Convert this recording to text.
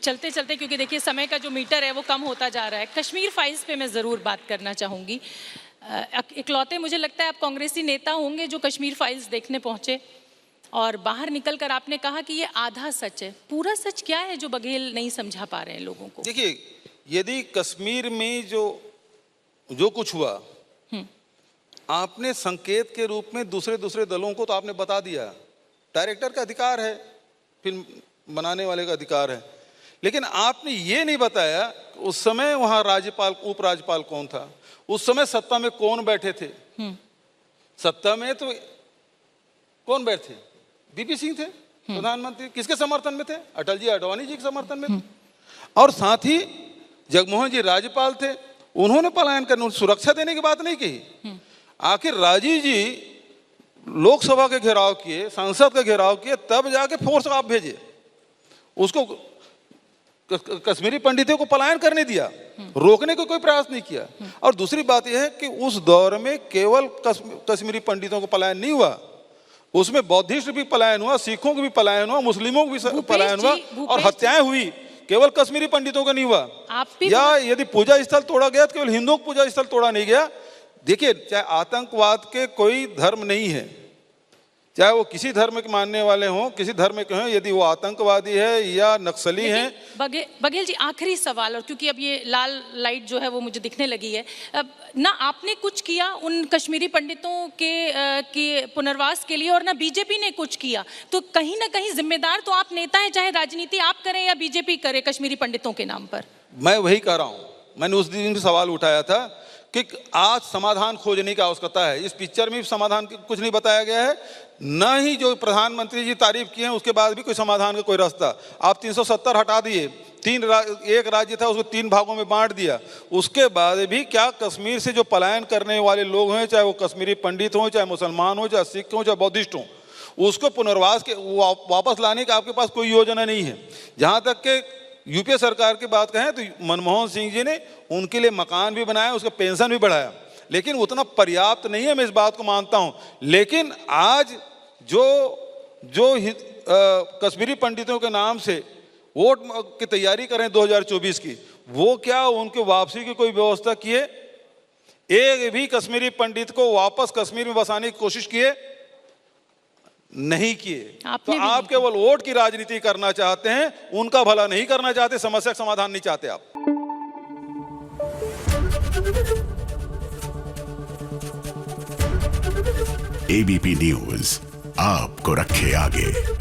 चलते चलते, क्योंकि देखिए समय का जो मीटर है वो कम होता जा रहा है, कश्मीर फाइल्स पे मैं ज़रूर बात करना चाहूँगी। इकलौते मुझे लगता है आप कांग्रेसी नेता होंगे जो कश्मीर फाइल्स देखने पहुँचे, और बाहर निकलकर आपने कहा कि ये आधा सच है। पूरा सच क्या है जो बघेल नहीं समझा पा रहे हैं लोगों को? देखिए, यदि कश्मीर में जो कुछ हुआ, आपने संकेत के रूप में दूसरे दलों को तो आपने बता दिया। डायरेक्टर का अधिकार है, फिल्म बनाने वाले का अधिकार है, लेकिन आपने ये नहीं बताया उस समय वहाँ राज्यपाल उपराज्यपाल कौन था, उस समय सत्ता में कौन बैठे थे। सत्ता में तो कौन बैठे थे? बीपी सिंह थे प्रधानमंत्री। किसके समर्थन में थे? अटल जी अडवाणी जी के समर्थन में थे। और साथ ही जगमोहन जी राज्यपाल थे, उन्होंने पलायन करने, सुरक्षा देने की बात नहीं कही। आखिर राजीव जी लोकसभा के घेराव किए, संसद का घेराव किए, तब जाके फोर्स आप भेजे, उसको कश्मीरी पंडितों को पलायन करने दिया, रोकने का कोई प्रयास नहीं किया। और दूसरी बात यह है कि उस दौर में केवल कश्मीरी पंडितों को पलायन नहीं हुआ, उसमें बौद्धिस्ट भी पलायन हुआ, सिखों को भी पलायन हुआ, मुस्लिमों को भी पलायन हुआ, और हत्याएं हुई। केवल कश्मीरी पंडितों का नहीं हुआ। या यदि पूजा स्थल तोड़ा गया तो केवल हिंदुओं को पूजा स्थल तोड़ा नहीं गया। देखिए, चाहे आतंकवाद के कोई धर्म नहीं है, चाहे वो किसी धर्म के मानने वाले हों, किसी धर्म के हों, यदि वो आतंकवादी है या नक्सली हैं। बघेल जी, आखिरी सवाल, और क्योंकि अब ये लाल लाइट जो है वो मुझे दिखने लगी है, अब ना आपने कुछ किया उन कश्मीरी पंडितों के पुनर्वास के लिए, और ना बीजेपी ने कुछ किया, तो कहीं ना कहीं जिम्मेदार तो आप नेता हैं, चाहे राजनीति आप करें या बीजेपी करे कश्मीरी पंडितों के नाम पर। मैं वही कह रहा हूँ, मैंने उस दिन भी सवाल उठाया था कि आज समाधान खोजने की आवश्यकता है। इस पिक्चर में भी समाधान कुछ नहीं बताया गया है, न ही जो प्रधानमंत्री जी तारीफ किए हैं उसके बाद भी कोई समाधान का कोई रास्ता। आप 370 हटा दिए, एक राज्य था उसको 3 भागों में बांट दिया, उसके बाद भी क्या कश्मीर से जो पलायन करने वाले लोग हैं, चाहे वो कश्मीरी पंडित हों, चाहे मुसलमान हों, चाहे सिख हों, चाहे बौद्धिस्ट हों, उसको पुनर्वास के वापस लाने का आपके पास कोई योजना नहीं है। जहाँ तक के यूपीए सरकार की बात कहें तो मनमोहन सिंह जी ने उनके लिए मकान भी बनाया, उसका पेंशन भी बढ़ाया, लेकिन उतना पर्याप्त नहीं है, मैं इस बात को मानता हूं। लेकिन आज जो कश्मीरी पंडितों के नाम से वोट की तैयारी करें 2024 की, वो क्या उनकी वापसी की कोई व्यवस्था किए? एक भी कश्मीरी पंडित को वापस कश्मीर में बसाने की कोशिश किए? नहीं किए। तो आप केवल वोट की राजनीति करना चाहते हैं, उनका भला नहीं करना चाहते, समस्या का समाधान नहीं चाहते आप। एबीपी न्यूज आपको रखे आगे।